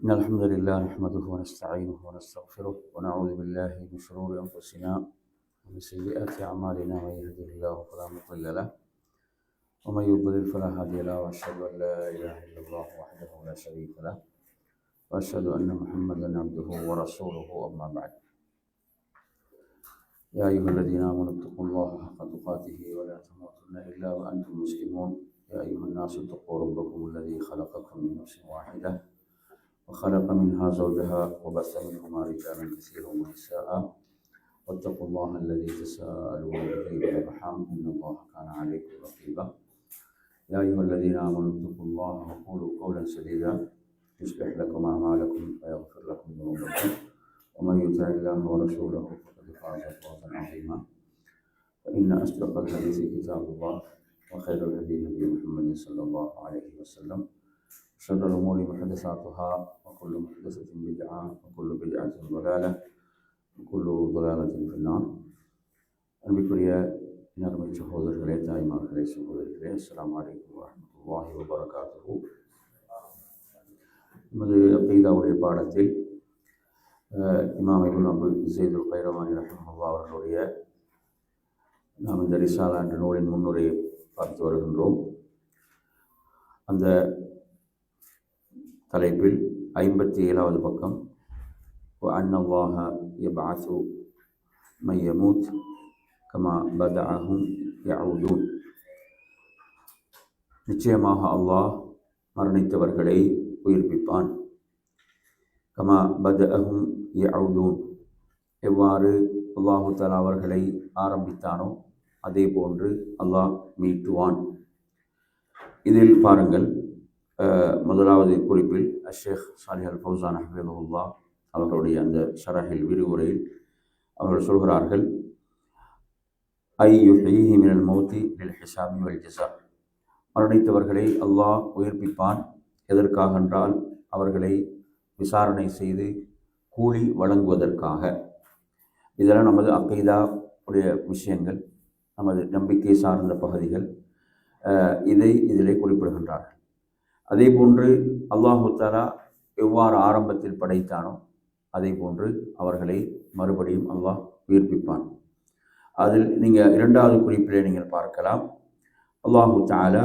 إن الحمد لله نحمده ونستعينه ونستغفره ونعوذ بالله من شرور أنفسنا ومن سيئات أعمالنا. من يهده الله فلا مضل له ومن يضلل فلا هادي له، وأشهد أن لا إله إلا الله وحده لا شريك له، وأشهد أن محمدا عبده ورسوله. أما بعد، يا أيها الذين آمنوا اتقوا الله حق تقاته ولا تموتن إلا وأنتم مسلمون. يا أيها الناس اتقوا ربكم الذي خلقكم من نفس واحدة وخلق منها زوجها وبث منهما رجالا كثيرا ونساء، واتقوا الله الذي تساءلون به والأرحام إن الله كان عليكم رقيبا. يا أيها الذين آمنوا اتقوا الله وقولوا قولا سديدا يصلح لكم أعمالكم ويغفر لكم ذنوبكم، ومن يطع الله ورسوله فقد فاز فوزا عظيما. فإن أصدق الحديث كتاب الله، وخير الهدي هدي محمد صلى الله عليه وسلم، شر الأمور محدثاتها، وكل محدثة بدعة، وكل بدعة ضلالة، وكل ضلالة في النار. அன்பிற்குரிய இனர்மை சகோதரர்களே, தாய்மார்களே, சகோதரிகளே, அஸ்ஸலாமு அலைக்கும் வரஹ்மத்துல்லாஹி வபரகாத்துஹு. நமது அகீதாவுடைய பாடத்தில் இமாம் இப்னு அபுல் ஸைதுல் கைரவானி ரஹிமஹுல்லாஹ் அவர்களுடைய நாம் இந்த ரிசாலா என்ற நூலின் முன்னுரையை பார்த்து வருகின்றோம். அந்த தலைப்பில் 57வது பக்கம், وَأَنَّ اللَّهَ يَبْعَثُ مَن يَمُوتُ كَمَا بَدَأَهُمْ يَعُودُونَ. நிச்சயமாக அல்லாஹ் மரணித்தவர்களை உயிர்ப்பிப்பான். கமா பதஅஹும் யஊதூன், எவ்வாறு அல்லாஹு தஆலா அவர்களை ஆரம்பித்தானோ அதே போன்று அல்லாஹ் மீட்டுவான். இதில் பாருங்கள், முதலாவது குறிப்பில் ஷேக் சாலிஹ் அல் ஃபௌசான் ஹஃபிதுல்லாஹ் அவர்களுடைய அந்த ஷரஹில் விரிவுரையில் அவர்கள் சொல்கிறார்கள், ஐ யுஹ்யீஹி மினல் மௌத்தி லில் ஹிசாபி வல் ஜஸா. மரணித்தவர்களை அல்லாஹ் உயிர்ப்பிப்பான். எதற்காக என்றால் அவர்களை விசாரணை செய்து கூலி வழங்குவதற்காக. இதெல்லாம் நமது அகீதா உடைய விஷயங்கள், நமது நம்பிக்கை சார்ந்த பகுதிகள். இதிலே குறிப்பிடுகின்றார்கள். அதே போன்று அல்லாஹு தஆலா எவ்வாறு ஆரம்பத்தில் படைத்தானோ அதே போன்று அவர்களை மறுபடியும் அல்லாஹ் உயிர்ப்பிப்பான். அதில் நீங்கள் இரண்டாவது குறிப்பிலே நீங்கள் பார்க்கலாம், அல்லாஹு தஆலா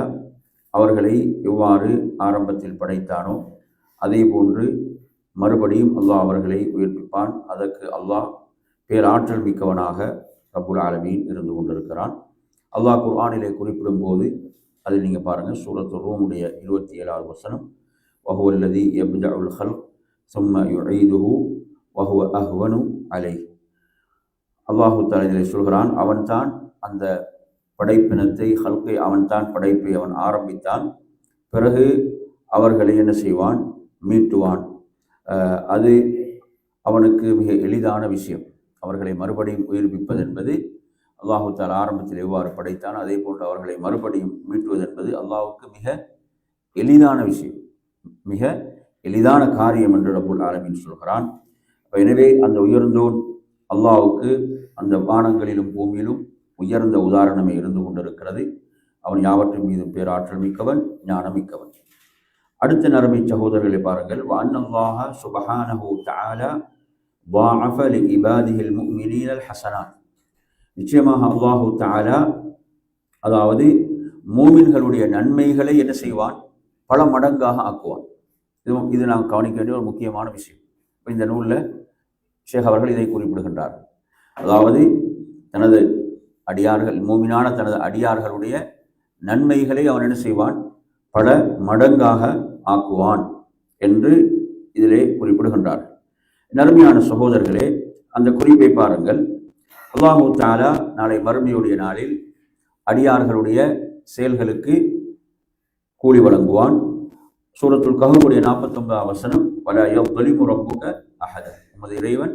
அவர்களை எவ்வாறு ஆரம்பத்தில் படைத்தானோ அதே போன்று மறுபடியும் அல்லாஹ் அவர்களை உயிர்ப்பிப்பான். அதற்கு அல்லாஹ் பேராற்றல் மிக்கவனாக ரப்புல் ஆலமீன் இருந்து கொண்டிருக்கிறான். அல்லாஹ் குர்ஆனிலே குறிப்பிடும் போது அதில் நீங்கள் பாருங்கள், சூரத்து ரூமுடைய 27வது வசனம், வஹுவ அல்லதி யப்தஉல் ஹல்க் ஸும்ம யுஈதுஹு வஹுவ அஹ்வனு அலைஹ். அல்லாஹு தஆலா இதில் சொல்கிறான், அவன்தான் அந்த படைப்பினத்தை, ஹல்கை அவன்தான் படைப்பை அவன் ஆரம்பித்தான், பிறகு அவர்களை என்ன செய்வான், மீட்டுவான். அது அவனுக்கு மிக எளிதான விஷயம். அவர்களை மறுபடியும் உயிர்ப்பிப்பது என்பது அல்லாஹு தஆலா ஆரம்பத்தில் எவ்வாறு படைத்தான் அதே போன்று அவர்களை மறுபடியும் மீட்டுவது என்பது அல்லாஹுக்கு மிக எளிதான விஷயம், மிக எளிதான காரியம் என்று ரப்புல் ஆலமீன் சொல்கிறான். எனவே அந்த உயர்ந்தோன் அல்லாஹுக்கு அந்த வானங்களிலும் பூமியிலும் உயர்ந்த உதாரணமே இருந்து கொண்டிருக்கிறது. அவன் யாவற்றின் மீதும் பேராற்றல் மிக்கவன், ஞானம் மிக்கவன். அடுத்த நரம்பை சகோதரர்களை பாருங்கள், வஅன்னல்லாஹ சுப்ஹானஹு தஆலா ضاعف لعباده المؤمنين الحسنات. நிச்சயமாக அல்லாஹு தஆலா அதாவது மூமின்களுடைய நன்மைகளை என்ன செய்வான், பல மடங்காக ஆக்குவான். இது நாம் கவனிக்க வேண்டிய ஒரு முக்கியமான விஷயம். இப்போ இந்த நூலில் ஷேக் அவர்கள் இதை குறிப்பிடுகின்றார்கள். அதாவது தனது அடியார்கள், மூமினான தனது அடியார்களுடைய நன்மைகளை அவன் என்ன செய்வான், பல மடங்காக ஆக்குவான் என்று இதிலே குறிப்பிடுகின்றார்கள். நறுமையான சகோதரர்களே, அந்த குறிப்பை பாருங்கள். அல்லாஹு தஆலா நாளை மறுமையுடைய நாளில் அடியார்களுடைய செயல்களுக்கு கூலி வழங்குவான். சூரத்துல் கஹ்ஃபுடைய 49வது வசனம், வலா யظ்லிமு ரப்புக அஹத. நமது இறைவன்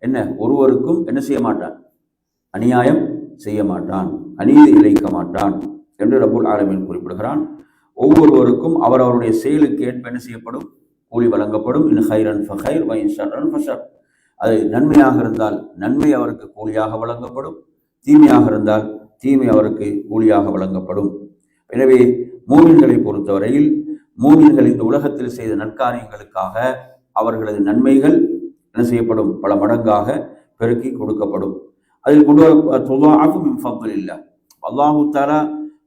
என்ன, ஒருவருக்கும் என்ன செய்ய மாட்டான், அநியாயம் செய்ய மாட்டான், அநீதி இழைக்க மாட்டான் என்று ரப்புல் ஆலமீன் குறிப்பிடுகிறான். ஒவ்வொருவருக்கும் அவரவருடைய செயலுக்கு ஏற்ப என்ன செய்யப்படும், கூலி வழங்கப்படும். இன் ஹைரன் ஃபஹைர் வ இன் ஷர்ரன் ஃபஷர். அது நன்மையாக இருந்தால் நன்மை அவருக்கு கூலியாக வழங்கப்படும், தீமையாக இருந்தால் தீமை அவருக்கு கூலியாக வழங்கப்படும். எனவே மூமின்களை பொறுத்தவரையில் மூமின்கள் இந்த உலகத்தில் செய்த நற்காரியங்களுக்காக அவர்களது நன்மைகள் என்ன செய்யப்படும்? பல மடங்காக பெருக்கி கொடுக்கப்படும். அதில் கொண்டு வர இல்லை, அல்லாஹு தஆலா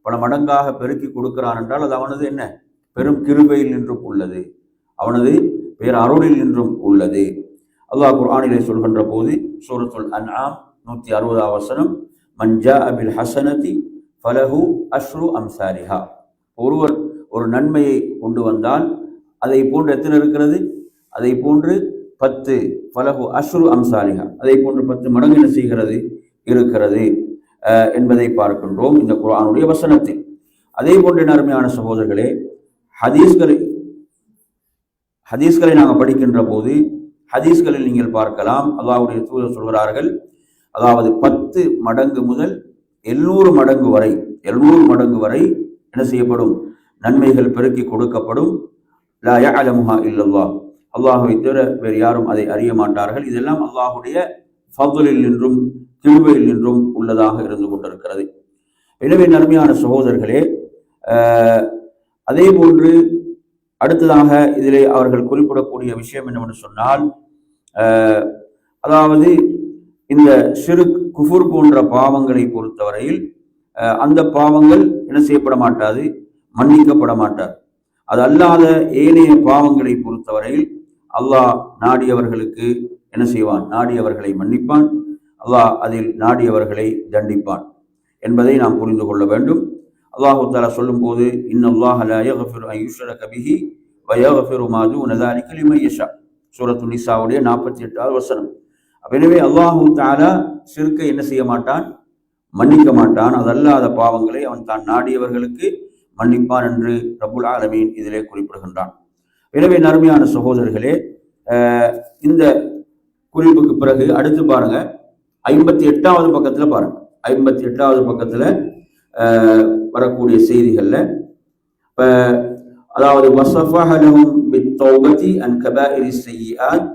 பல மடங்காக பெருக்கி கொடுக்கிறான் என்றால் அது அவனது என்ன? பெரும் கிருபையில் நின்றும் உள்ளது, அவனது பேர் அருளில் நின்றும் உள்ளது. அல்லாஹ் குர்ஆனிலே சொல்கின்ற போது சூரத்துல் அன்ஆம் 160வது வசனம், மன் ஜாஅ பில் ஹஸனதி ஃபலஹு அஷ்ரு அம்சாலிஹா. ஒருவர் ஒரு நன்மையை கொண்டு வந்தால் அதை போன்று எத்தனை இருக்கிறது? அதை போன்று 10, ஃபலஹு அஷ்ரு அம்சாலிஹா, அதை போன்று 10 மடங்கு என்ன செய்கிறது? இருக்கிறது என்பதை பார்க்கின்றோம் இந்த குர்ஆனுடைய வசனத்தில். அதே போன்ற அருமையான சகோதரர்களே, ஹதீஸ்களை நாங்கள் படிக்கின்ற போது ஹதீஸ்களில் நீங்கள் பார்க்கலாம், அல்லாஹ்வுடைய தூதர் சொல்கிறார்கள், அதாவது 10 மடங்கு முதல் 700 மடங்கு வரை 700 மடங்கு வரை என்ன செய்யப்படும்? நன்மைகள் பெருக்கி கொடுக்கப்படும். லா யஅலமுஹா இல்லல்லாஹ், அல்லாஹ்வை தவிர வேறு யாரும் அதை அறிய மாட்டார்கள். இதெல்லாம் அல்லாஹ்வுடைய ஃபضலில் நின்றும் கிருபையில் நின்றும் உள்ளதாக இருந்து கொண்டிருக்கிறது. எனவே நன்மையான சகோதரர்களே, அதே போன்று அடுத்ததாக இதிலே அவர்கள் குறிப்பிடக்கூடிய விஷயம் என்னவென்று சொன்னால், அதாவது இந்த ஷிர்க் குஃபுர் போன்ற பாவங்களை பொறுத்தவரையில் அந்த பாவங்கள் என்ன செய்யப்பட மாட்டாது? மன்னிக்கப்பட மாட்டார். அது அல்லாத ஏனைய பாவங்களை பொறுத்தவரையில் அல்லாஹ் நாடியவர்களுக்கு என்ன செய்வான்? நாடியவர்களை மன்னிப்பான், அல்லாஹ் அதில் நாடியவர்களை தண்டிப்பான் என்பதை நாம் புரிந்து கொள்ள வேண்டும். அல்லாஹு தஆலா சொல்லும் போது, இன்னல்லாஹ லா யக்ஃபிரு அன் யுஷ்ரக பிஹி வ யக்ஃபிரு மா தூன ஸாலிக லிமன் யஷா, சூரத்துன் நிசாவுடைய 48வது வசனம். எனவே அல்லாஹு தஆலா ஷிர்க்கை என்ன செய்ய மாட்டான்? மன்னிக்க மாட்டான். அதல்லாத பாவங்களை அவன் தான் நாடியவர்களுக்கு மன்னிப்பான் என்று ரப்புல் ஆலமீன் இதிலே குறிப்பிடுகின்றான். எனவே நறுமையான சகோதரர்களே, இந்த குறிப்புக்கு பிறகு அடுத்து பாருங்க, 58வது பக்கத்துல பாருங்க, 58வது பக்கத்துல வரக்கூடிய செய்திகள்ல அதாவது வஸஃபஹ லஹும் பித்தௌபதி அன் கபாயிரிஸ் ஸய்யிஆத்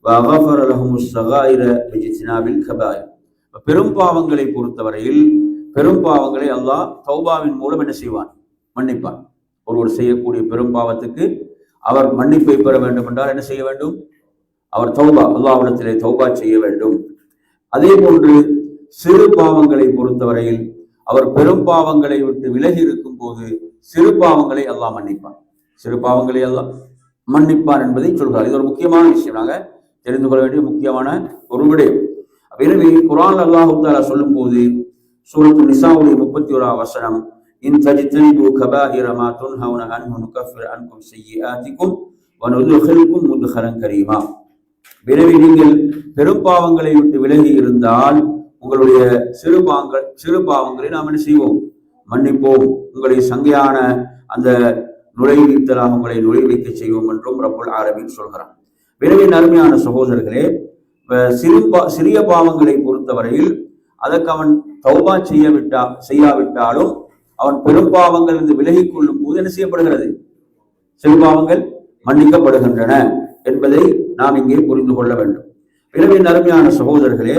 வ கஃபர லஹுமுஸ் ஸகாயிர பிஜ்தினாபில் கபாயிர். பெரும் பாவங்களை பொறுத்தவரையில் பெரும் பாவங்களை அல்லாஹ் தௌபாவின் மூலம் என்ன செய்வான்? மன்னிப்பான். ஒருவர் செய்யக்கூடிய பெரும் பாவத்துக்கு அவர் மன்னிப்பை பெற வேண்டும் என்றால் என்ன செய்ய வேண்டும்? அவர் தௌபா, அல்லாஹ்விடத்திலே தௌபா செய்ய வேண்டும். அதே போன்று சிறு பாவங்களை பொறுத்தவரையில் அவர் பெரும் பாவங்களை விட்டு விலகி இருக்கும் போது சிறு பாவங்களை அல்லாஹ் மன்னிப்பான், சிறு பாவங்களை அல்லாஹ் மன்னிப்பான் என்பதை சொல்கிறார். இது ஒரு முக்கியமான விஷயம், நாங்கள் தெரிந்து கொள்ள வேண்டிய முக்கியமான ஒரு விடயம். எனவே குர்ஆன் அல்லாஹ் தஆலா சொல்லும் போது சூரத்துன் நிசாவுடைய 31வது வசனம், இன் தஜ்தனிபு கபாயிர மா துன்ஹவுன அன்ஹு நுகஃபிர் அன்கும் ஸய்யிஆத்திக்கும் வ நுத்கிலுக்கும் முத்கலன் கரீமா. எனவே நீங்கள் பெரும் பாவங்களை விட்டு விலகி இருந்தால் உங்களுடைய சிறு பாவங்களை நாம் என்ன செய்வோம்? மன்னிப்போம், உங்களை சங்கையான அந்த நுழைவித்தலாக உங்களை நுழைவைக்க செய்வோம் என்றும் ரப்புல் ஆலமீன் சொல்கிறான். எனவே நறுமையான சகோதரர்களே, சிறிய பாவங்களை பொறுத்தவரையில் அதற்கு அவன் தௌபா செய்யாவிட்டாலும் அவன் பெரும் பாவங்கள் இருந்து விலகி கொள்ளும் போது என்ன செய்யப்படுகிறது? சிறு பாவங்கள் மன்னிக்கப்படுகின்றன என்பதை நாம் இங்கே புரிந்து கொள்ள வேண்டும். எனவே நறுமையான சகோதரர்களே,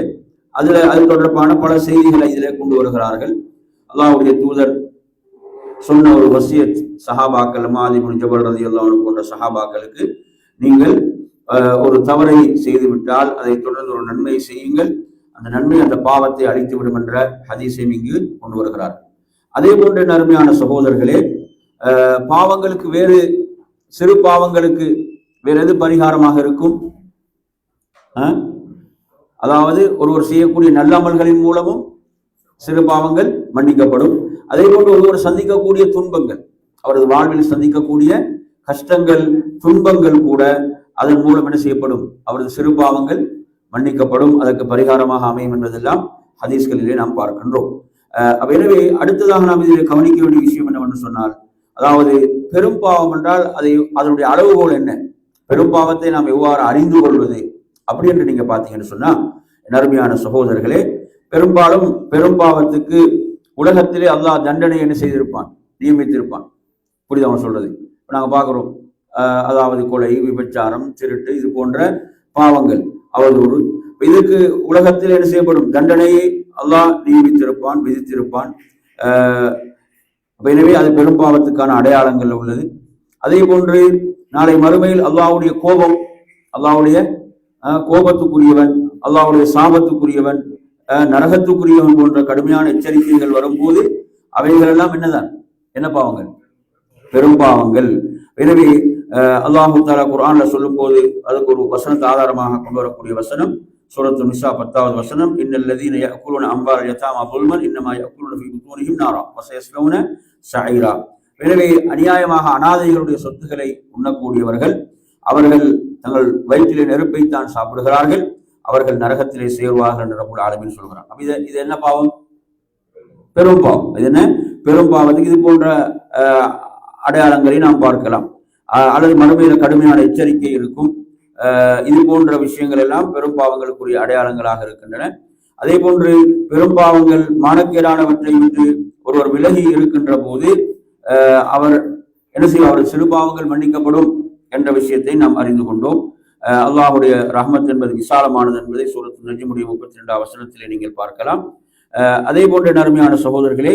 அது தொடர்பான பல செய்திகளை இதிலே கொண்டு வருகிறார்கள். அல்லாஹ்வுடைய தூதர் சொன்ன ஒரு வசியத் சஹாபாக்கள், முஆத் இப்னு ஜபல் ரலியல்லாஹு அன்ஹு போன்ற சஹாபாக்களுக்கு, நீங்கள் ஒரு தவறை செய்துவிட்டால் அதை தொடர்ந்து ஒரு நன்மை செய்யுங்கள், அந்த நன்மை அந்த பாவத்தை அழித்து விடும் என்ற ஹதீஸை இங்கு கொண்டு வருகிறார். அதே போன்ற நறுமையான சகோதரர்களே, பாவங்களுக்கு வேறு சிறு பாவங்களுக்கு வேற எது பரிகாரமாக இருக்கும்? அதாவது ஒருவர் செய்யக்கூடிய நல்ல அமல்களின் மூலமும் சிறு பாவங்கள் மன்னிக்கப்படும். அதே போன்று ஒருவர் சந்திக்கக்கூடிய துன்பங்கள், அவரது வாழ்வில் சந்திக்கக்கூடிய கஷ்டங்கள், துன்பங்கள் கூட அதன் மூலம் என்ன செய்யப்படும்? அவரது சிறு பாவங்கள் மன்னிக்கப்படும், அதற்கு பரிகாரமாக அமையும் என்பதெல்லாம் ஹதீஸ்களிலே நாம் பார்க்கின்றோம். எனவே அடுத்ததாக நாம் இதில் கவனிக்க வேண்டிய விஷயம் என்னவென்று சொன்னால், அதாவது பெரும் பாவம் என்றால் அதனுடைய அளவுகோல் என்ன? பெரும் பாவத்தை நாம் எவ்வாறு அறிந்து கொள்வது அப்படி என்று நீங்க பார்த்தீங்கன்னு சொன்னா, நறுமையான சகோதரர்களே, பெரும்பாலும் பெரும் பாவத்துக்கு உலகத்திலே அல்லாஹ் தண்டனை என்ன செய்திருப்பான்? நியமித்திருப்பான். புரியுது அவன் சொல்றது? நாங்க பார்க்கிறோம், அதாவது கொலை, விபச்சாரம், திருட்டு, இது போன்ற பாவங்கள், அவதூறு, இதுக்கு உலகத்தில் என்ன செய்யப்படும்? தண்டனையை அல்லாஹ் நியமித்திருப்பான், விதித்திருப்பான். எனவே அது பெரும் பாவத்துக்கான அடையாளங்கள் உள்ளது. அதே போன்று நாளை மறுமையில் அல்லாஹ்வுடைய கோபம், அல்லாஹ்வுடைய கோபத்துக்குரியவன், அல்லாஹ்வுடைய சாபத்துக்குரியவன், நரகத்துக்குரியவன் போன்ற கடுமையான எச்சரிக்கைகள் வரும்போது அவைகளெல்லாம் என்னதான், என்ன பாவங்கள்? பெரும் பாவங்கள். எனவே அல்லாஹு தஆலா குர்ஆன்ல சொல்லும் போது அதுக்கு ஒரு வசனத்தை ஆதாரமாக கொண்டு வரக்கூடிய வசனம் சூரத்து நிசா 10வது வசனம், இன்னல்லதீன யஅகுலுன அம்வால் யதாமா ظுல்மன் இன்னமா யஅகுலுன ஃபீ புத்தூனிஹிம் நாரா வஸயஸ்லௌன ஸஈரா. எனவே அநியாயமாக அனாதைகளுடைய சொத்துக்களை உண்ணக்கூடியவர்கள் அவர்கள் தங்கள் வயிற்றிலே நெருப்பைத்தான் சாப்பிடுகிறார்கள், அவர்கள் நரகத்திலே சேருவார்கள் என்று ரப்பல் ஆலமீன் சொல்கிறார். அப்ப இது என்ன பாவம்? பெரும் பாவம். இது என்ன பெரும் பாவத்துக்கு இது போன்ற அடையாளங்களை நாம் பார்க்கலாம். அல்லது மறுமையில கடுமையான எச்சரிக்கை இருக்கும். இது போன்ற விஷயங்கள் எல்லாம் பெரும் பாவங்களுக்குரிய அடையாளங்களாக இருக்கின்றன. அதே போன்று பெரும் பாவங்கள் மானக்கேடானவற்றை விட்டு ஒருவர் விலகி இருக்கின்ற போது அவர் என்ன செய்வார்? அவர் சிறு பாவங்கள் மன்னிக்கப்படும் என்ற விஷயத்தை நாம் அறிந்து கொண்டோம். அல்லாஹ்வுடைய ரஹ்மத் என்பது விசாலமானது என்பதை சூரத்து நஜ்முடைய 32வது வசனத்திலே நீங்கள் பார்க்கலாம். அதே போன்ற நறுமையான சகோதரர்களே,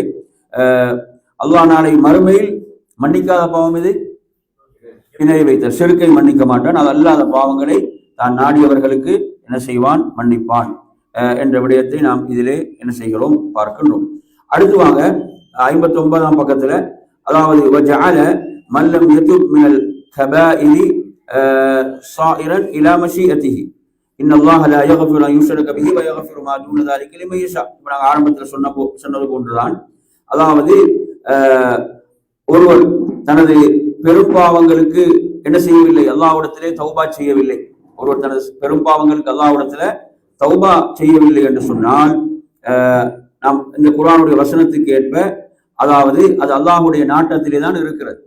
அல்லாஹ் நாளை மறுமையில் மன்னிக்காத பாவம் இது இணை வைத்தல். ஷிர்க்கை மன்னிக்க மாட்டான். அது அல்லாத பாவங்களை தான் நாடியவர்களுக்கு என்ன செய்வான்? மன்னிப்பான் என்ற விடயத்தை நாம் இதிலே என்ன செய்கிறோம்? பார்க்கின்றோம். அடுத்து வாங்க 59ஆம் பக்கத்துல, அதாவது வஜஅல மல்லம் யதுப் மினல் கபாயிரி ஸாயிரன் இலா மஷீஅத்திஹி இன்னல்லாஹ லா யக்ஃபிரு அன் யுஷ்ரக பிஹி வ யக்ஃபிரு மா தூன ذلك லிமன் யஷா. நாங்கள் ஆரம்பத்தில் சொன்னது போன்றுதான், அதாவது ஒருவர் தனது பெரும்பாவங்களுக்கு என்ன செய்யவில்லை? அல்லாஹ்விடத்திலே தௌபா செய்யவில்லை. ஒருவர் தனது பெரும்பாவங்களுக்கு அல்லாஹ்விடத்திலே தௌபா செய்யவில்லை என்று சொன்னால், நாம் இந்த குர்ஆனுடைய வசனத்துக்கு ஏற்ப, அதாவது அது அல்லாஹ்வுடைய நாட்டத்திலே தான் இருக்கிறது.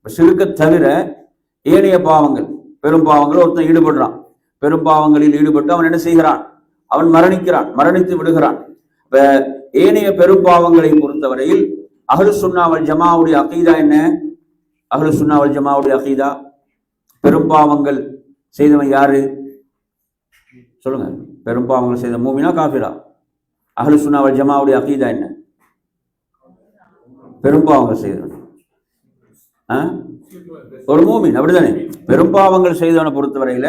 ஷிர்க்கை தவிர ஏனைய பாவங்கள், பெரும் பாவங்கள் ஒருத்தன் ஈடுபடுறான், பெரும் பாவங்களில் ஈடுபட்டு அவன் என்ன செய்கிறான்? அவன் மரணிக்கிறான், மரணித்து விடுகிறான். இப்ப ஏனைய பெரும் பாவங்களை பொறுத்தவரையில் அஹ்லுஸ் சுன்னா வல் ஜமாவுடைய அகீதா என்ன? அஹ்லுஸ் சுன்னா வல் ஜமாவுடைய அகீதா, பெரும் பாவங்கள் செய்தவன் யாரு சொல்லுங்க? பெரும் பாவங்கள் செய்த மூமினா காஃபிரா? அஹ்லுஸ் சுன்னா வல் ஜமாவுடைய அகீதா என்ன? பெரும் பாவங்கள் செய்தவன் ஒரு மூமின், அப்படித்தானே? பெரும் பாவங்கள் செய்தவனை பொறுத்தவரையில,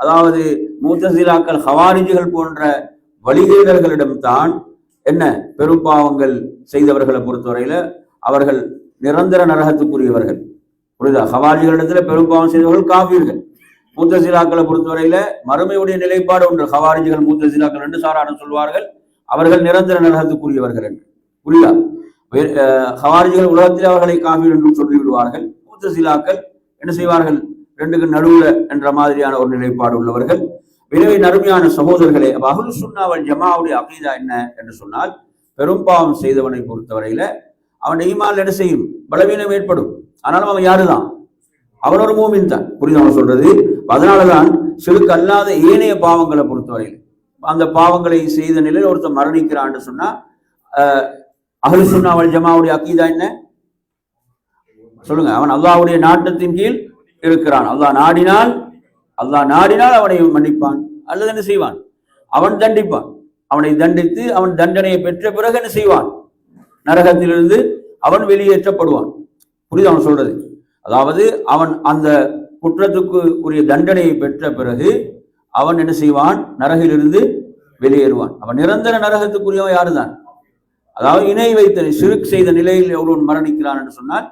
அதாவது முத்தஸிலாக்கள், ஹவாரிஜிகள் போன்ற வழிகேடர்களிடம் தான் என்ன பெரும் பாவங்கள் செய்தவர்களை பொறுத்தவரையில அவர்கள் நிரந்தர நரகத்துக்குரியவர்கள். புரியுதா? ஹவாரிஜிகளிடத்துல பெரும் பாவம் செய்தவர்கள் காஃபிர்கள். முத்தஸிலாக்களை பொறுத்தவரையில மறுமையுடைய நிலைப்பாடு ஒன்று. ஹவாரிஜிகள் முத்தஸிலாக்கள் என்று சாரான சொல்வார்கள், அவர்கள் நிரந்தர நரகத்துக்குரியவர்கள் என்று. புரியுதா? ஹவாரிஜிகள் உலகத்தில் அவர்களை காஃபிர் என்றும் சொல்லிவிடுவார்கள். முத்தஸிலாக்கள் என்ன செய்வார்கள்? ரெண்டுக்கு நடுவுல என்ற மாதிரியான ஒரு நிலைப்பாடு உள்ளவர்கள். எனவே நறுமையான சகோதரர்களே, அஹ்லுஸ் சுன்னா வல் ஜமாவுடைய அகீதா என்ன என்று சொன்னால், பெரும்பாவம் செய்தவனை பொறுத்தவரையில அவன் ஈமான் என்ன செய்யும்? பலவீனம் ஏற்படும். ஆனாலும் அவன் யாருதான்? அவன் ஒரு மூமின் தான். புரியுது அவன் சொல்றது? அதனாலதான் ஷிர்க் அல்லாத ஏனைய பாவங்களை பொறுத்தவரையில், அந்த பாவங்களை செய்த நிலையில் ஒருத்தர் மரணிக்கிறான்னு சொன்னா, அஹ்லுஸ் சுன்னா வல் ஜமாவுடைய அகீதா என்ன சொல்லுங்க? அவன் அல்லாஹ்வுடைய நாட்டத்தின் கீழ் இருக்கிறான். அல்லாஹ் நாடினால் அவனை மன்னிப்பான், அல்லது என்ன செய்வான்? அவன் தண்டிப்பான். அவனை தண்டித்து அவன் தண்டனையை பெற்ற பிறகு என்ன செய்வான்? நரகத்திலிருந்து அவன் வெளியேற்றப்படுவான். புரியுது அவன் சொல்றது? அதாவது அவன் அந்த குற்றத்துக்கு உரிய தண்டனையை பெற்ற பிறகு அவன் என்ன செய்வான்? நரகிலிருந்து வெளியேறுவான். அவன் நிரந்தர நரகத்துக்குரியவன் யாருதான்? அதாவது இணை வைத்த ஷிர்க் செய்த நிலையில் ஒருவன் மரணிக்கிறான் என்று சொன்னால்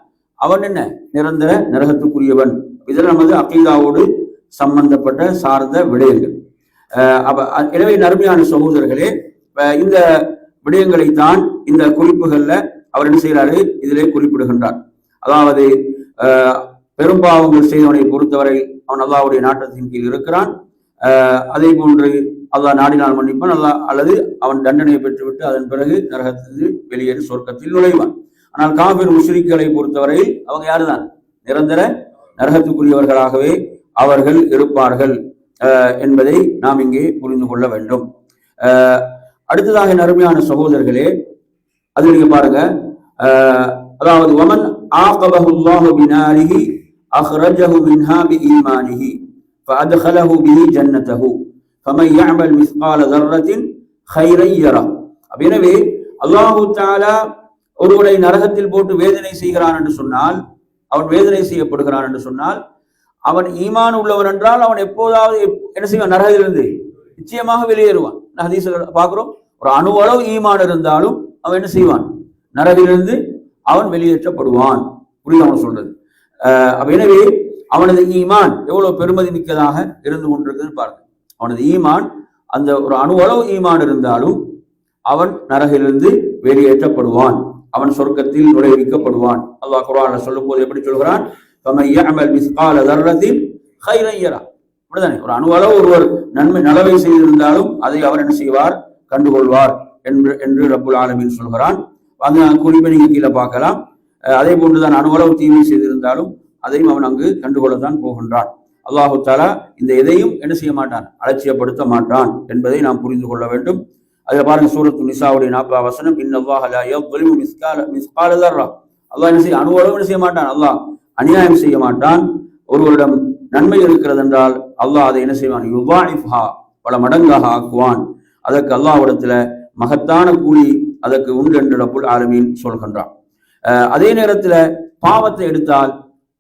அவன் என்ன? நிரந்தர நரகத்துக்குரியவன். இதெல்லாம் நமது அகீதாவோடு சம்பந்தப்பட்ட சார்ந்த விடயங்கள். எனவே நறுமையான சகோதரர்களே, இந்த விடயங்களைத்தான் இந்த குறிப்புகள்ல அவர் என்ன செய்கிறாரு? இதிலே குறிப்பிடுகின்றார். அதாவது பெரும்பாவங்கள் செய்தவனை பொறுத்தவரை அவன் அல்லாஹ்வுடைய நாட்டத்தின் கீழ் இருக்கிறான். அதே போன்று அல்லாஹ் நாடினால் மன்னிப்பான், அல்லாஹ் அல்லது அவன் தண்டனையை பெற்றுவிட்டு அதன் பிறகு நரகத்தில் வெளியேறி சொர்க்கத்தில் நுழைவான். ஆனால் காஃபிர் முஷ்ரிக்களை பொறுத்தவரையில் அவங்க யாருதான்? நிரந்தர நரகத்துக்குரியவர்களாகவே அவர்கள் இருப்பார்கள் என்பதை நாம் இங்கே புரிந்து கொள்ள வேண்டும். அடுத்ததாக நறுமையான சகோதரர்களே, அது நீங்க பாருங்க, அதாவது வமன் ஆகபஹுல்லாஹு பினாரிஹி அஹ்ரஜஹு மின்ஹா பிஈமானிஹி ஃபஅத்கலஹு பிஹி ஜன்னதஹு ஃபமன் யஅமல் மிஸ்கால தர்ரத்தின் கைரன் யரா. எனவே அல்லாஹு தஆலா ஒருவரை நரகத்தில் போட்டு வேதனை செய்கிறான் என்று சொன்னால் அவன் வேதனை செய்யப்படுகிறான் என்று சொன்னால் அவன் ஈமான் உள்ளவன் என்றால் அவன் எப்போதாவது என்ன செய்வான்? நரகிலிருந்து நிச்சயமாக வெளியேறுவான். ஹதீஸ்ல பார்க்கிறோம், ஒரு அணுவளவு ஈமான் இருந்தாலும் அவன் என்ன செய்வான்? நரகிலிருந்து அவன் வெளியேற்றப்படுவான். புரியுது அவன் சொல்றது. எனவே அவனது ஈமான் எவ்வளவு பெருமதி மிக்கதாக இருந்து கொண்டிருக்குன்னு பாருங்க. அவனது ஈமான் அந்த ஒரு அணுவளவு ஈமான் இருந்தாலும் அவன் நரகிலிருந்து வெளியேற்றப்படுவான், அவன் சொர்க்கத்தில் நுழைவிக்கப்படுவான். அல்லாஹ் குர்ஆன்ல சொல்லும் போது எப்படி சொல்கிறான்? ஒரு அணுவளவு ஒருவர் நலவை செய்திருந்தாலும் அதை அவர் என்ன செய்வார்? கண்டுகொள்வார் என்று ரப்புல் ஆலமீன் சொல்கிறான். அந்த குறிப்பை நீங்க கீழே பார்க்கலாம். அதே போன்றுதான் அணுவளவு தீமை செய்திருந்தாலும் அதையும் அவன் அங்கு கண்டுகொள்ளத்தான் போகின்றான். அல்லாஹு தஆலா இந்த எதையும் என்ன செய்ய மாட்டான்? அலட்சியப்படுத்த மாட்டான் என்பதை நாம் புரிந்து கொள்ள வேண்டும். அதில் பாருங்க, சூரத்து நிசாவுடைய 40 வசனம், இன்னல்லாஹ லா யظ்லிமு மிஸ்கால தர்ரா. அல்லாஹ் என்ன செய்ய? அணுவளவு என்ன செய்ய மாட்டான்? அல்லாஹ் அநியாயம் செய்ய மாட்டான். ஒருவரிடம் நன்மை இருக்கிறது என்றால் அல்லாஹ் அதை என்ன செய்வான்? யுதாஇஃப்ஹா, பல மடங்காக ஆக்குவான். அதற்கு அல்லாஹ்விடத்துல மகத்தான கூலி அதற்கு உண்டு என்று ரப்புல் ஆலமீன் சொல்கின்றான். அதே நேரத்துல பாவத்தை எடுத்தால்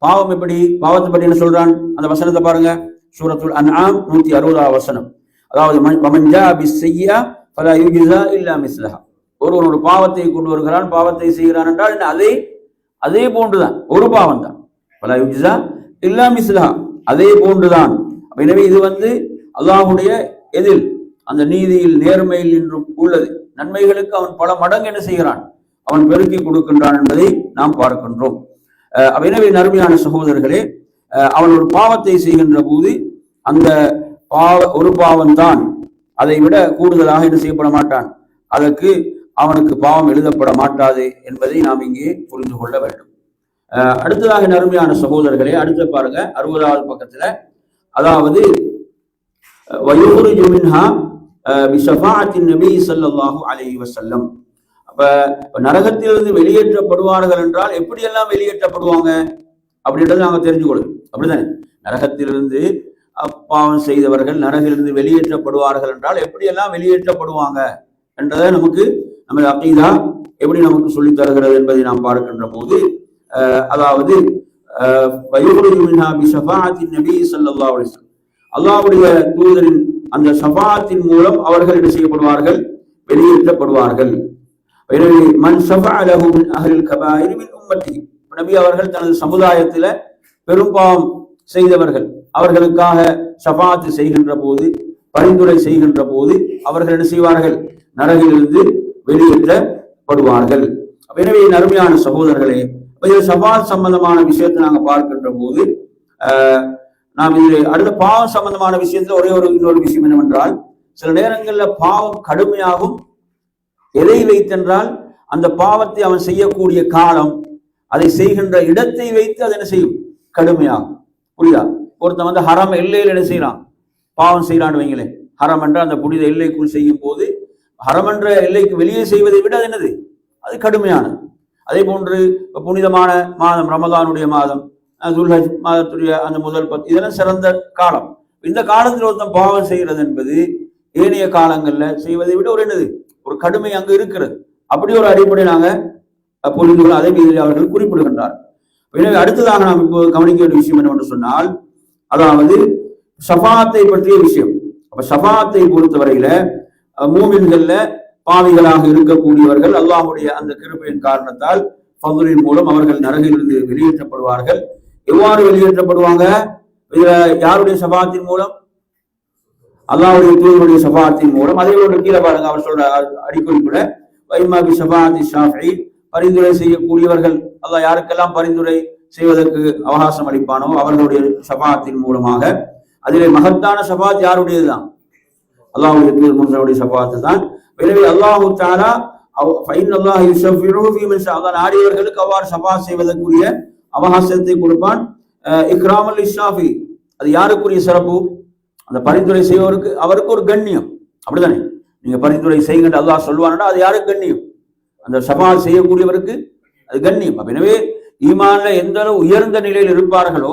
பாவம் எப்படி? பாவத்தை பற்றி என்ன சொல்றான்? அந்த வசனத்தை பாருங்க, சூரத்துல் அன்ஆம் 160 வசனம். அதாவது வமன் ஜா பிஸ்ஸய்யா ஃபலா யுஜ்ஸா இல்லா மிஸ்லஹா. ஒருவன் ஒரு பாவத்தை கொண்டு வருகிறான், பாவத்தை செய்கிறான் என்றால் அதே போன்றுதான், ஒரு பாவம் தான். ஃபலா யுஜ்ஸா இல்லா மிஸ்லஹா, அதே போன்றுதான். எனவே இது அல்லாஹ்வுடைய எதில், அந்த நீதியில் நேர்மையில் என்றும் உள்ளது. நன்மைகளுக்கு அவன் பல மடங்கு என்ன செய்கிறான்? அவன் பெருக்கி கொடுக்கின்றான் என்பதை நாம் பார்க்கின்றோம். எனவே நறுமையான சகோதரர்களே, அவன் ஒரு பாவத்தை செய்கின்ற போது அந்த ஒரு பாவம் தான், அதை விட கூடுதலாக என்ன செய்யப்பட மாட்டான், அதற்கு அவனுக்கு பாவம் எழுதப்பட மாட்டாது என்பதை நாம் இங்கே புரிந்து கொள்ள வேண்டும். அடுத்ததாக நறுமையான சகோதரர்களே, அடுத்த பாருங்க 60வது பக்கத்துல, அதாவது வயுஹ்ரிஜு மின்ஹா பிஷஃபாஅத்தின் நபி ஸல்லல்லாஹு அலைஹி வஸல்லம். அப்ப நரகத்திலிருந்து வெளியேற்றப்படுவார்கள் என்றால் எப்படியெல்லாம் வெளியேற்றப்படுவாங்க அப்படின்றத நாங்க தெரிஞ்சுக்கொள்ளும். அப்படித்தானே? நரகத்திலிருந்து பாவம் செய்தவர்கள் நரகிலிருந்து வெளியேற்றப்படுவார்கள் என்றால் எப்படியெல்லாம் வெளியேற்றப்படுவாங்க என்றதை நமக்கு நமது அகீதா எப்படி நமக்கு சொல்லித் தருகிறது என்பதை நாம் பார்க்கின்ற போது, அதாவது அல்லாஹ்வுடைய தூதரின் அந்த ஷஃபாஅத்தின் மூலம் அவர்கள் என்ன செய்யப்படுவார்கள்? வெளியேற்றப்படுவார்கள். நபி அவர்கள் தனது சமுதாயத்தில பெரும் பாவம் செய்தவர்கள் அவர்களுக்காக ஷஃபாஅத் செய்கின்ற போது, பரிந்துரை செய்கின்ற போது அவர்கள் என்ன செய்வார்கள்? நரகிலிருந்து வெளியேற்றப்படுவார்கள். எனவே நறுமையான சகோதரர்களே, ஷஃபாஅத் சம்பந்தமான விஷயத்தை நாங்கள் பார்க்கின்ற போது நாம் இதில் அடுத்த பாவம் சம்பந்தமான விஷயத்துல இன்னொரு விஷயம் என்னவென்றால், சில நேரங்களில் பாவம் கடுமையாகும். எதை வைத்தென்றால் அந்த பாவத்தை அவன் செய்யக்கூடிய காலம், அதை செய்கின்ற இடத்தை வைத்து அது என்ன செய்யும்? கடுமையாகும். புரியுதா? ஒருத்தன் ஹரம் எல்லையில் என்ன செய்யறான்? பாவம் செய்யறான்னு வைங்களேன். ஹரம் என்ற அந்த புனித எல்லைக்குள் செய்யும் போது ஹரம் என்ற எல்லைக்கு வெளியே செய்வதை விட அது என்னது? அது கடுமையானது. அதே போன்று புனிதமான மாதம், ரமதானுடைய மாதம், துல்ஹஜ் மாதத்துடைய அந்த முதல் 10, இதெல்லாம் சிறந்த காலம். இந்த காலத்தில் ஒருத்தன் பாவம் செய்கிறது என்பது ஏனைய காலங்கள்ல செய்வதை விட ஒரு கடுமை அங்கு இருக்கிறது. அப்படி ஒரு அடிப்படை நாங்க புரிந்து கொள்ள அதை மீது அவர்கள் குறிப்பிடுகின்றார். எனவே அடுத்ததாக நாம் இப்போது கவனிக்க வேண்டிய விஷயம் என்னவென்று சொன்னால், அதாவது ஷஃபாஅத்தை பற்றிய விஷயம். அப்ப ஷஃபாஅத்தை பொறுத்தவரையில மூமின்கள்ல பாவிகளாக இருக்கக்கூடியவர்கள் அல்லாஹ்வுடைய அந்த கிருபையின் காரணத்தால் ஃபض்லின் மூலம் அவர்கள் நரகிலிருந்து வெளியேற்றப்படுவார்கள். எவ்வாறு வெளியேற்றப்படுவாங்க? யாருடைய ஷஃபாஅத்தின் மூலம்? அல்லாஹ்வுடைய தூதருடைய ஷஃபாஅத்தின் மூலம். அதே போன்று கீழே பாருங்க, அவர் சொல்ற அடிக்குறிப்புல வைமா பி ஷஃபாஅத்தி ஷாஃபிஈ, பரிந்துரை செய்யக்கூடியவர்கள், அல்லாஹ் யாருக்கெல்லாம் பரிந்துரை செய்வதற்கு அவகாசம் அளிப்பானோ அவர்களுடைய ஷஃபாஅத்தின் மூலமாக. அதிலே மகத்தான ஷஃபாஅத் யாருடையதுதான்? அல்லாஹ்வுடைய தூதருடைய ஷஃபாஅத் தான். எனவே அல்லாஹ் தஆலா ஃபைனல்லாஹு யுஷஃபிஉ ஃபீ மன் ஷா, அல்லாஹ் நாடியவர்களுக்கு அவ்வாறு ஷஃபாஅத் செய்வதற்குரிய அவகாசத்தை கொடுப்பான். இக்ராமுல் லிஷாஃபி, அது யாருக்குரிய சிறப்பு? அந்த பரிந்துரை செய்வதற்கு அவருக்கு ஒரு கண்ணியம். அப்படித்தானே? நீங்க பரிந்துரை செய்யுங்க அல்லாஹ் சொல்வானா, அது யாருக்கு கண்ணியம்? அந்த ஷஃபாஅத் செய்யக்கூடியவருக்கு அது கண்ணியம். எனவே ஈமான்ல எந்த அளவு உயர்ந்த நிலையில் இருப்பார்களோ,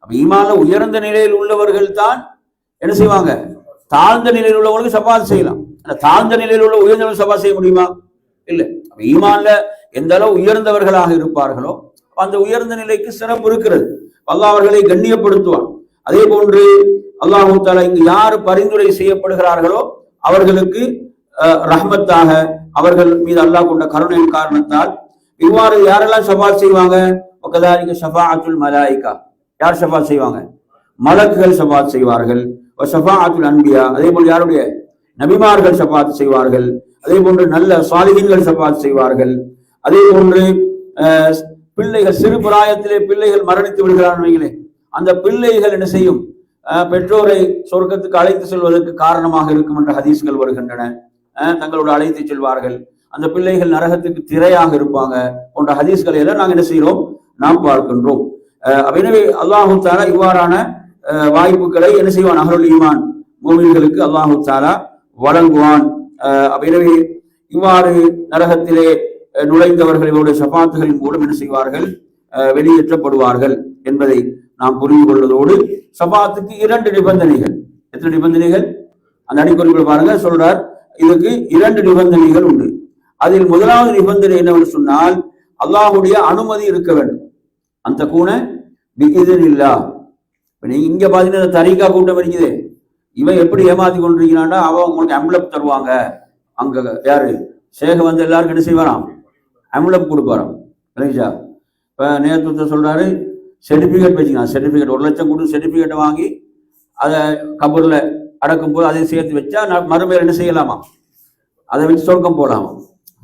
அப்ப ஈமான்ல உயர்ந்த நிலையில் உள்ளவர்கள் தான் என்ன செய்வாங்க? தாழ்ந்த நிலையில் உள்ளவங்களுக்கு ஷஃபாஅத் செய்யலாம். தாழ்ந்த நிலையில் உள்ள உயர்ந்தவர்கள் ஷஃபாஅத் செய்ய முடியுமா? இல்லை. ஈமான்ல எந்த அளவு உயர்ந்தவர்களாக இருப்பார்களோ அந்த உயர்ந்த நிலைக்கு சிறப்பு இருக்கிறது. அல்லாஹ் அவர்களை கண்ணியப்படுத்துவான். அதே போன்று அல்லாஹு தஆலா இங்கு யார் பரிந்துரை செய்யப்படுகிறார்களோ அவர்களுக்கு ரஹ்மத்தாக அவர்கள் மீது அல்லாஹ் கொண்ட கருணையின் காரணத்தால் இவ்வாறு யாரெல்லாம் ஷஃபாத் செய்வாங்க? வகதாலிக ஷஃபாஅத்துல் மலாயிகா, யார் ஷஃபாத் செய்வாங்க? மலக்குகள் ஷஃபாத் செய்வார்கள். ஷஃபாஅத்துல் அன்பியா, அதே போல் யாருடைய நபிமார்கள் ஷஃபாத் செய்வார்கள். அதே போன்று நல்ல சாலிஹீன்கள் ஷஃபாத் செய்வார்கள். அதே போன்று பிள்ளைகள், சிறு பிராயத்திலே பிள்ளைகள் மரணித்து விடுகிறார்களே, அந்த பிள்ளைகள் என்ன செய்யும்? பெற்றோரை சொர்க்கத்துக்கு அழைத்து செல்வதற்கு காரணமாக இருக்கும் என்ற ஹதீஸ்கள் வருகின்றன. தங்களோடு அழைத்து செல்வார்கள். அந்த பிள்ளைகள் நரகத்துக்கு திரையாக இருப்பாங்க போன்ற ஹதீஸ்களை எல்லாம் நாங்கள் என்ன செய்கிறோம்? நாம் பார்க்கின்றோம். எனவே அல்லாஹு தஆலா இவ்வாறான வாய்ப்புகளை என்ன செய்வான்? அஹ்லுல் ஈமான் மூமின்களுக்கு அல்லாஹு தஆலா வழங்குவான். எனவே இவ்வாறு நரகத்திலே நுழைந்தவர்களுடைய ஷஃபாத்துகளின் மூலம் என்ன செய்வார்கள்? வெளியேற்றப்படுவார்கள் என்பதை நாம் புரிந்து கொள்வதோடு, ஷஃபாத்துக்கு 2 நிபந்தனைகள். எத்தனை நிபந்தனைகள்? அந்த அடிக்கொள்கள் பாருங்க, சொல்றார் இதுக்கு 2 நிபந்தனைகள் உண்டு. அதில் முதலாவது நிபந்தனை என்னவென்று சொன்னால், அல்லாஹுடைய அனுமதி இருக்க வேண்டும். அந்த கூன பிஇذنில்லா. நீங்க இங்க பாத்தீங்கன்னா தரீகா கூட்டம் இருக்குது, இவன் எப்படி ஏமாத்தி கொண்டிருக்கிறான்டா, அவன் உங்களுக்கு அம்புலப் தருவாங்க. அங்க யாரு ஷேக வந்து எல்லாருக்கும் என்ன செய்வாராம்? அம்புலப் கொடுப்பாராம். இல்லைங்களா? இப்ப நேரத்தை சொல்றாரு, சர்டிபிகேட் வச்சுக்கலாம். சர்டிபிகேட் 1 லட்சம் கொடுத்து சர்டிபிகேட்டை வாங்கி அதை கபூர்ல அடக்கும் போது அதை சேர்த்து வச்சா மறுமையில் என்ன செய்யலாமா? அதை வச்சு சொர்க்கம் போலாமா?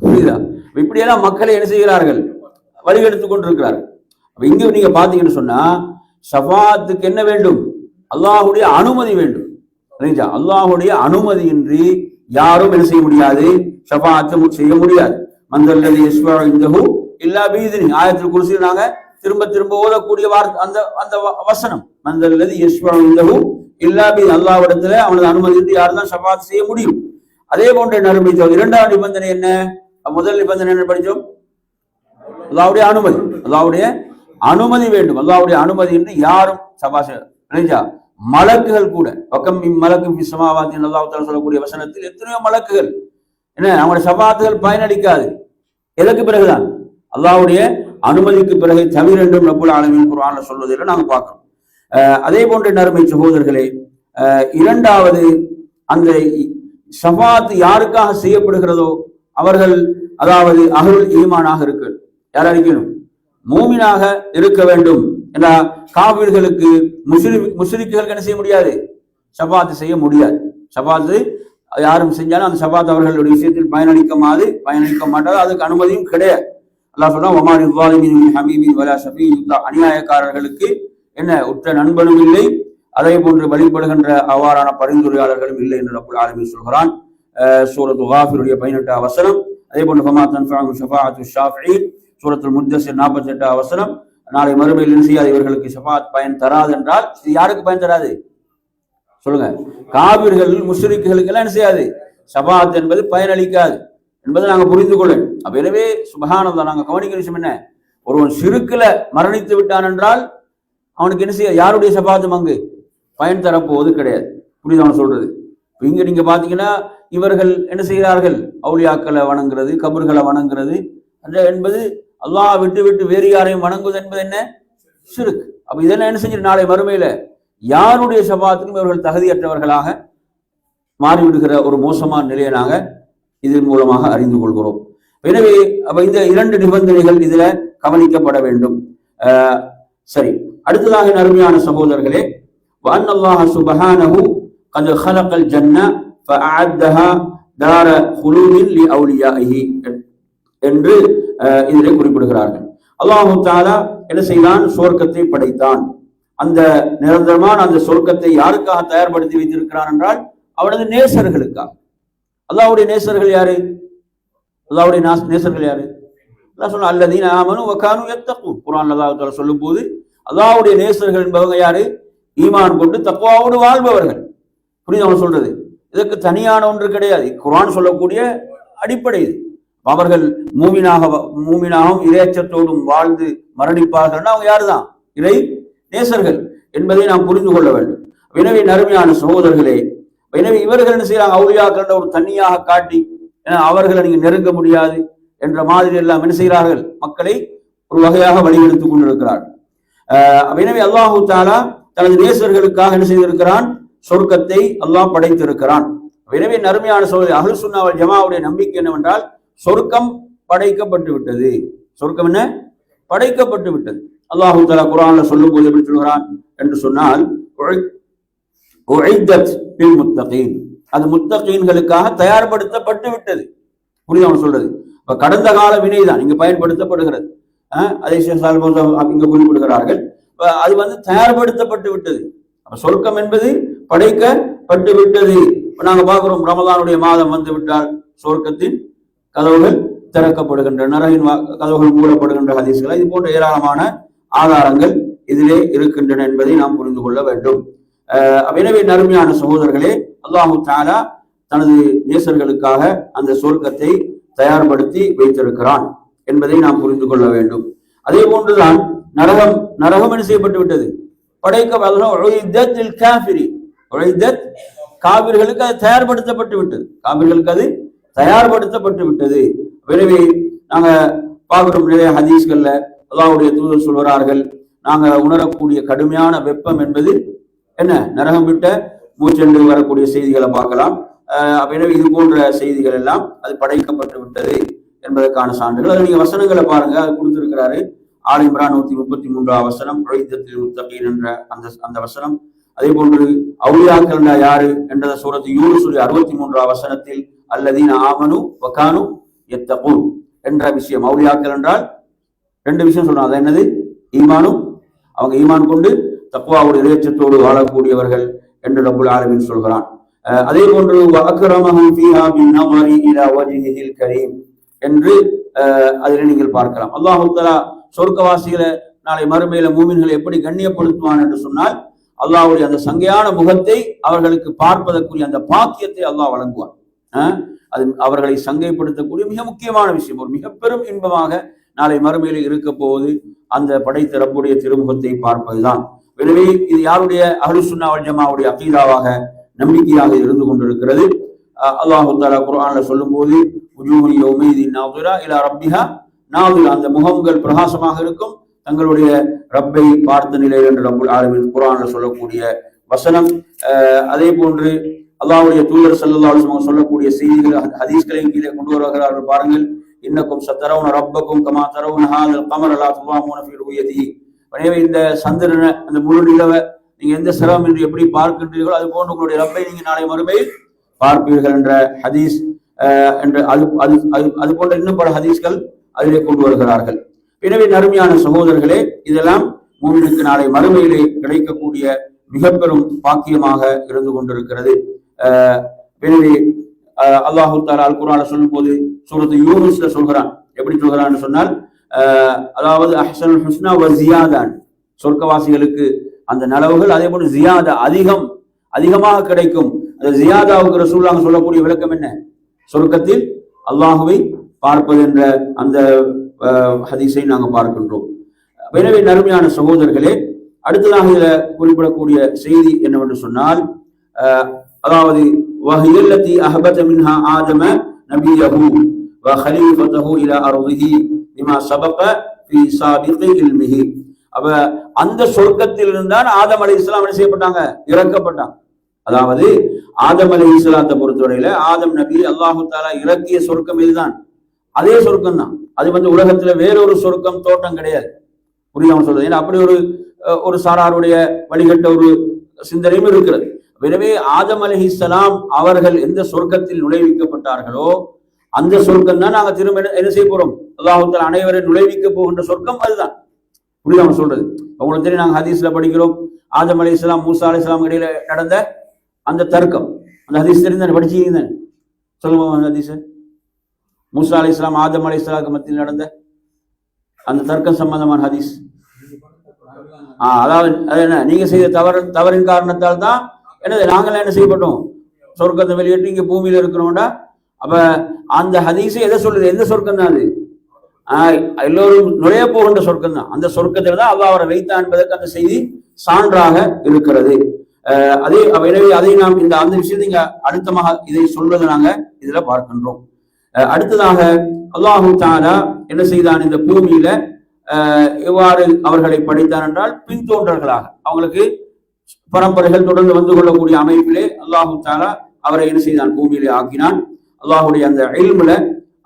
புரியுதா? இப்படியெல்லாம் மக்களை என்ன செய்கிறார்கள்? வழிகெடுத்துக் கொண்டிருக்கிறார்கள். இங்க நீங்க பாத்தீங்கன்னு சொன்னா, ஷஃபாத்துக்கு என்ன வேண்டும்? அல்லாஹுடைய அனுமதி வேண்டும். அல்லாஹுடைய அனுமதியின்றி யாரும் என்ன செய்ய முடியாது? ஷஃபாத்து செய்ய முடியாது. மந்தல்லதி யஷ்ஃபஉ இன்தஹு இல்லா பிஇذنி. ஆயத்துல் குர்ஸி நாங்க திரும்ப திரும்ப ஓதக்கூடிய அந்த வசனம், மந்தல்லதி யஷ்ஃபஉ இன்தஹு இல்லா பிஇذனி. அல்லாஹ்விடத்துல அவனது அனுமதியின்றி யார் தான் ஷஃபாத் செய்ய முடியும். அதே போன்ற நறுமை. இரண்டாவது நிபந்தனை என்ன? முதல் நிபந்தனை என்ன படிச்சோம்? அல்லாஹ்வுடைய அனுமதி. அல்லாஹ்வுடைய அனுமதி வேண்டும். அல்லாஹ்வுடைய அனுமதி என்று யாரும் ஷஃபாத் செய்ய. மலக்குகள் கூட, வக்கம் மலக்கும் ஃபி ஸமாவாத்தி அல்லாஹ் தஆலா சொல்லக்கூடிய வசனத்தில் எத்தனையோ மலக்குகள் என்ன அவங்களுடைய ஷஃபாத்துகள் பயனளிக்காது. எதற்கு பிறகுதான்? அல்லாஹ்வுடைய அனுமதிக்கு பிறகு தவிர என்றும் ரப்புல் ஆலமீன் குர்ஆன்ல சொல்வதில்லை நாங்க பார்க்கிறோம். அதே போன்ற நறுமை சகோதரர்களே, இரண்டாவது அந்த ஷஃபாத் யாருக்காக செய்யப்படுகிறதோ அவர்கள், அதாவது அஹ்லுல் ஈமானாக இருக்கு. யாரா இருக்கணும்? மூமினாக இருக்க வேண்டும். என்ற காஃபிர்களுக்கு முஷ்ரிக்குகளுக்கு என்ன செய்ய முடியாது? ஷஃபாத் செய்ய முடியாது. ஷஃபாத் யாரும் செஞ்சாலும் அந்த ஷஃபாத் அவர்களுடைய விஷயத்தில் பயனளிக்க மாட்டாது. அதுக்கு அனுமதியும் கிடையாது. அல்லாஹ் சொன்னா, வமா லிஸ்ஸாலிமீன மின் ஹமீமின் வலா ஷஃபீஇன். அநியாயக்காரர்களுக்கு என்ன உற்ற நண்பனும் இல்லை, அதே போன்று வழிபடுகின்ற அவ்வாறான பரிந்துரையாளர்களும் இல்லை என்று ரப்புல் ஆலமீன் சொல்கிறான். சூரத்து காஃபிருடைய 18வது வசனம். அதே போன்று ஃபமா தன்ஃபஅஹும் ஷஃபாஅத்து ஷாஃபிஈன், சூரத்துல் முத்தஸிர் 48வது வசனம். நாளை மறுமையில் என்ன செய்யாது? இவர்களுக்கு ஷஃபாத் பயன் தராது என்றால் இது யாருக்கு பயன் தராது? சொல்லுங்க. காபிர்கள் முஷ்ரிக்குகளுக்கு எல்லாம் என்ன செய்யாது? ஷஃபாத் என்பது பயனளிக்காது என்பதை நாங்க புரிந்து கொள்ளணும். அப்ப எனவே சுப்ஹானல்லாஹ், நாங்க கவனிக்கிற விஷயம் என்ன? ஒருவன் ஷிர்க்ல மரணித்து விட்டான் என்றால் அவனுக்கு என்ன செய்ய? யாருடைய ஷஃபாத்தும் அங்கு பயன் தரப்போவது கிடையாது. புரியுது அவன் சொல்றது? இங்க நீங்க பாத்தீங்கன்னா இவர்கள் என்ன செய்கிறார்கள்? அவுலியாக்களை வணங்குறது, கபர்களை வணங்குறது என்பது, அல்லாஹ் விட்டு விட்டு வேறு யாரையும் வணங்குவது என்பது என்ன? ஷிர்க். அப்ப இதெல்லாம் என்ன செஞ்சு நாளை மறுமையில யாருடைய ஷஃபாத்துக்கும் இவர்கள் தகுதியற்றவர்களாக மாறிவிடுகிற ஒரு மோசமான நிலையை நாங்க இதன் மூலமாக அறிந்து கொள்கிறோம். எனவே அப்ப இந்த 2 நிபந்தனைகள் இதுல கவனிக்கப்பட வேண்டும். சரி, அடுத்ததாக அருமையான சகோதரர்களே, வஅன்னல்லாஹ சுப்ஹானஹு கத் ஹலகல் ஜன்ன ஃபஅஅத்தஹா தார குலூதின் லிஅவுலியாஹி என்று இதிலே குறிப்பிடுகிறார்கள். அல்லாஹு தஆலா என்ன செய்தான்? சொர்க்கத்தை படைத்தான். அந்த நிரந்தரமான அந்த சொர்க்கத்தை யாருக்காக தயார்படுத்தி வைத்திருக்கிறான் என்றால் அவனது நேசர்களுக்காக. அல்லாஹ்வுடைய நேசர்கள் யாரு? அல்லாஹ்வுடைய நேசர்கள் யாரு? அல்லாஹ் சொன்னா, அல்லதீன ஆமனு வ கானூ யத்தகூன். குர்ஆன்ல அல்லாஹ் தஆலா சொல்லும்போது அல்லாஹ்வுடைய நேசர்கள் என்பவங்க யாரு? ஈமான் கொண்டு தக்வாவோடு வாழ்பவர்கள். புரியுது அவன் சொல்றது? இதற்கு தனியான ஒன்று கிடையாது. குர்ஆன் சொல்லக்கூடிய அடிப்படை இது. அவர்கள் மூமினாகவும் இறையச்சத்தோடும் வாழ்ந்து மரணிப்பார்கள். அவங்க யாருதான்? இறை நேசர்கள் என்பதை நாம் புரிந்து கொள்ள வேண்டும். எனவே நறுமையான சகோதரர்களே, எனவே இவர்கள் என்ன செய்யறாங்க? அவுலியாக்கள் ஒரு தனியாக காட்டி அவர்களை நீங்க நெருங்க முடியாது என்ற மாதிரி எல்லாம் என்ன செய்கிறார்கள்? மக்களை ஒரு வகையாக வழிகெடுத்துக் கொண்டிருக்கிறார். எனவே அல்லாஹு தாலா தனது நேசர்களுக்காக என்ன செய்திருக்கிறான்? சொர்க்கத்தை அல்லாஹ் படைத்திருக்கிறான். எனவே நறுமையான சோதனை அஹ்லுஸ் சுன்னா வல் ஜமாஅவுடைய நம்பிக்கை என்னவென்றால் சொர்க்கம் படைக்கப்பட்டு விட்டது. சொர்க்கம் என்ன? படைக்கப்பட்டு விட்டது. அல்லாஹு தஆலா குர்ஆன்ல சொல்லும் போது எப்படி சொல்கிறான் என்று சொன்னால், உஇத்தத் லில் முத்தகீன், அது முத்தகீன்களுக்காக தயார்படுத்தப்பட்டு விட்டது. புரியுது அவன் சொல்றது? இப்ப கடந்த கால வினைதான் இங்கு பயன்படுத்தப்படுகிறது. அதை இங்க குறிப்பிடுகிறார்கள். அது தயார்படுத்தப்பட்டு விட்டது. அப்ப சொர்க்கம் என்பது படைக்கப்பட்டு விட்டது. நாங்க பார்க்கிறோம், ரமலானுடைய மாதம் வந்து விட்டால் சொர்க்கத்தின் கதவுகள் திறக்கப்படுகின்றன, நரகின் கதவுகள் மூடப்படுகின்ற ஹதீஸ்கள், இது போன்ற ஏராளமான ஆதாரங்கள் இதிலே இருக்கின்றன என்பதை நாம் புரிந்து கொள்ள வேண்டும். எனவே நறுமையான சகோதரர்களே, அல்லாஹு தஆலா தனது நேசர்களுக்காக அந்த சொர்க்கத்தை தயார்படுத்தி வைத்திருக்கிறான் என்பதை நாம் புரிந்து கொள்ள வேண்டும். அதே போன்றுதான் நரகம் என்ன செய்யப்பட்டு விட்டது? காபிர்களுக்கு அது தயார்படுத்தப்பட்டு விட்டது. காபிர்களுக்கு அது தயார்படுத்தப்பட்டு விட்டது. எனவே நாங்க பார்க்கிறோம் நிறைய ஹதீஸ்கள்ல அல்லாஹ்வுடைய தூதர் சொல்கிறார்கள், நாங்க உணரக்கூடிய கடுமையான வெப்பம் என்பது என்ன? நரகம் விட்ட மூச்சென்று வரக்கூடிய செய்திகளை பார்க்கலாம். எனவே இது போன்ற செய்திகள் எல்லாம் அது படைக்கப்பட்டு விட்டது என்பதற்கான சான்றுகள். அது நீங்க வசனங்களை பாருங்க, அது கொடுத்திருக்கிறாரு. ஆல் இம்ரான் 133 வசனம் உஇத்தத்தில் முத்தகீன் என்ற அந்த வசனம். அதே போன்று அவுலியாக்கள் யாரு என்ற சூரத்து யூனுஸ் 63 வசனத்தில் அல்லதீன ஆமனு வகானு யத்தகூன் என்ற விஷயம். அவுலியாக்கள் என்றால் ரெண்டு விஷயம் சொல்றாங்க. அது என்னது? ஈமானும், அவங்க ஈமான் கொண்டு தக்வாவுடைய இறையச்சத்தோடு வாழக்கூடியவர்கள் என்று ரப்புல் ஆலமீன் சொல்கிறான். அதே போன்று வஅக்ரமஹும் ஃபீஹா பின்னவரி இலா வஜ்ஹில் கரீம் என்று அதில் நீங்கள் பார்க்கலாம். அல்லாஹ் தஆலா சொர்க்கவாசிகளை நாளை மறுமையில மூமின்களை எப்படி கண்ணியப்படுத்துவான் என்று சொன்னால், அல்லாஹ்வுடைய அந்த சங்கையான முகத்தை அவர்களுக்கு பார்ப்பதற்குரிய அந்த பாக்கியத்தை அல்லாஹ் வழங்குவான். அது அவர்களை சங்கைப்படுத்தக்கூடிய மிக முக்கியமான விஷயம். ஒரு மிக பெரும் இன்பமாக நாளை மறுமையில இருக்க போவது அந்த படைத்த ரப்புடைய திருமுகத்தை பார்ப்பதுதான். எனவே இது யாருடைய? அஹ்லுஸ் சுன்னா வல் ஜமாஅவுடைய அகீதாவாக, நம்பிக்கையாக இருந்து கொண்டிருக்கிறது. அல்லாஹு தஆலா குர்ஆன்ல சொல்லும் போது உஜூஹு யௌமைதின் நாஸிரா இலா ரப்பிஹா நாஸிரா, அந்த முகங்கள் பிரகாசமாக இருக்கும் தங்களுடைய ரப்பை பார்த்த நிலையில் என்று ரப்புல் ஆலமீன் குர்ஆன்ல சொல்லக்கூடிய வசனம். அதே போன்று அல்லாஹ்வுடைய தூதர் ஸல்லல்லாஹு அலைஹி வஸல்லம் சொல்லக்கூடிய செய்திகள் ஹதீஸ்களையும் கீழே கொண்டு வருகிறார்கள். பாருங்கள், இன்னக்கும் சத்தரவுன ரப்பக்கும் கமா தரவுன ஹாதல் கமர லா துவாமுன ஃபீ ருயதிஹி. எனவே இந்த சந்திரனை, அந்த முழு நிலவை நீங்க எந்த சிரமம் என்று எப்படி பார்க்கின்றீர்களோ அது போன்று உங்களுடைய ரப்பை நீங்க நாளை மறுமையில் பார்ப்பீர்கள் என்ற ஹதீஸ் என்று அது போன்ற இன்னும் பல ஹதீஸ்கள் அதிலே கொண்டு வருகிறார்கள். எனவே நறுமையான சகோதரர்களே, இதெல்லாம் மூமினுக்கு நாளை மறுமையிலே கிடைக்கக்கூடிய மிக பெரும் பாக்கியமாக இருந்து கொண்டிருக்கிறது. எனவே அல்லாஹு தஆலா அல் குர்ஆன்ல சொல்லும் போது சூரத்து யூனுஸ்ல சொல்கிறான். எப்படி சொல்கிறான்னு சொன்னால், அதாவது அஹ்ஸனுல் ஹுஸ்னா வ ஜியாதான், சொர்க்கவாசிகளுக்கு அந்த நலவுகள் அதே போல ஜியாதா அதிகமாக கிடைக்கும். அந்த ஜியாதாவுக்கு ரசூலுல்லாஹ் சொல்லக்கூடிய விளக்கம் என்ன? சொர்க்கத்தில் அல்லாஹுவை பார்ப்பது என்ற அந்த ஹதீஸை நாங்கள் பார்க்கின்றோம். எனவே நறுமையான சகோதரர்களே, அடுத்ததாக இதில் குறிப்பிடக்கூடிய செய்தி என்னவென்று சொன்னால், அதாவது வஹியல்லதி அஹபத மின்ஹா ஆதம நபியஹு வ கலீஃபதஹு இலா அர்திஹி பிமா சபக ஃபீ சாபிகி இல்மிஹி. அப்ப அந்த சொர்க்கத்தில் இருந்தால் ஆதம் அலைஹிஸ்ஸலாம் என்ன செய்யப்பட்டாங்க? இறக்கப்பட்டாங்க. அதாவது ஆதம் அலைஹிஸ்ஸலாத்தை பொறுத்தவரையில ஆதம் நபி அல்லாஹு தஆலா இறக்கிய சொர்க்கம் இதுதான், அதே சொர்க்கம் தான். அது உலகத்துல வேறொரு சொர்க்கம் தோட்டம் கிடையாது. புரியாம சொல்றது. ஏன்னா அப்படி ஒரு சாராருடைய வழிகட்ட ஒரு சிந்தனையும் இருக்கிறது. எனவே ஆதம் அலைஹிஸ்ஸலாம் அவர்கள் எந்த சொர்க்கத்தில் நுழைவிக்கப்பட்டார்களோ அந்த சொர்க்கம் தான் நாங்க திரும்ப என்ன செய்ய போறோம்? அல்லாஹ் தஆலா அனைவரை நுழைவிக்க போகின்ற சொர்க்கம் அதுதான். புரியாம சொல்றது. உங்களுக்கு தெரியும், நாங்க ஹதீஸ்ல படிக்கிறோம், ஆதம் அலைஹிஸ்ஸலாம் மூசா அலைஹிஸ்ஸலாம் இடையில நடந்த அந்த தர்க்கம். அந்த ஹதீஸ் தெரிந்தானே, படிச்சீங்க சொல்லுவோம். அந்த ஹதீஸ் மூசா அலைஹிஸ்ஸலாம் ஆதம் அலைஹிஸ்ஸலாமுக்கு மத்தியில் நடந்த அந்த தர்க்கம் சம்பந்தமான ஹதீஸ். அதாவது அது என்ன, நீங்க செய்த தவறின் காரணத்தால் தான் என்னது நாங்கள் என்ன செய்யப்பட்டோம்? சொர்க்கத்தை வெளியேற்றி இங்க பூமியில இருக்கிறோம்டா. அப்ப அந்த ஹதீஸை எதை சொல்லுது? எந்த சொர்க்கம் தான் அது? எல்லோரும் நுழைய போகின்ற சொர்க்கம் தான். அந்த சொர்க்கத்தில் தான் அல்லாஹ் அவரை வைத்தான் என்பதற்கு அந்த செய்தி சான்றாக இருக்கிறது. எனவே அதை நாம் அந்த விஷயத்தை இங்க அடுத்தமாக இதை சொல்வதை நாங்க இதுல பார்க்கின்றோம். அடுத்ததாக அல்லாஹு தஆலா என்ன செய்தான்? இந்த பூமியில எவ்வாறு அவர்களை படைத்தான் என்றால் பின்தோன்றர்களாக அவங்களுக்கு பரம்பரைகள் தொடர்ந்து வந்து கொள்ளக்கூடிய அமைப்பிலே அல்லாஹு தாலா அவரை என்ன செய்தான், பூமியிலே ஆக்கினான். அல்லாஹுடைய அந்த இல்முல,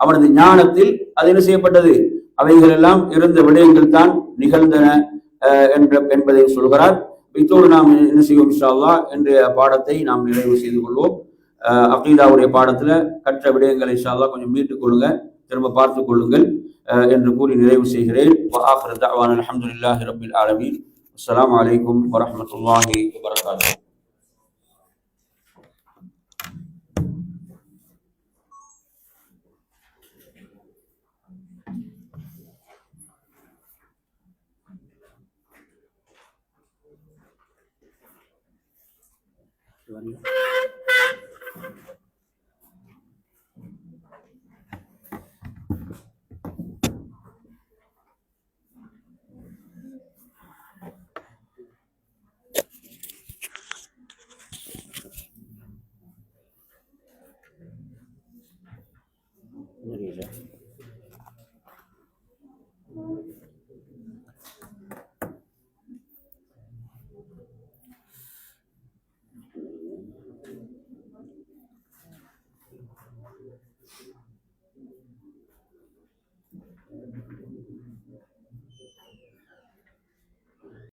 அவனது ஞானத்தில் அது என்ன செய்யப்பட்டது, அவைகள் எல்லாம் இருந்த விடயங்கள் தான் நிகழ்ந்தன என்பதை சொல்கிறார். இத்தோடு நாம் என்ன செய்வோம் இன்ஷா அல்லாஹ் இன்றைய பாடத்தை நாம் நிறைவு செய்து கொள்வோம். அகீதாவுடைய பாடத்துல கற்ற விடயங்களை இன்ஷா அல்லாஹ் கொஞ்சம் மீட்டுக் கொள்ளுங்க, திரும்ப பார்த்துக் கொள்ளுங்கள் என்று கூறி நிறைவு செய்கிறேன். வஆகிரு தஅவானா அல்ஹம்துலில்லாஹி ரப்பில் ஆலமீன். அஸ்ஸலாமு அலைக்கும் வரஹ்மத்துல்லாஹி வபரகாத்துஹு. Indonesia.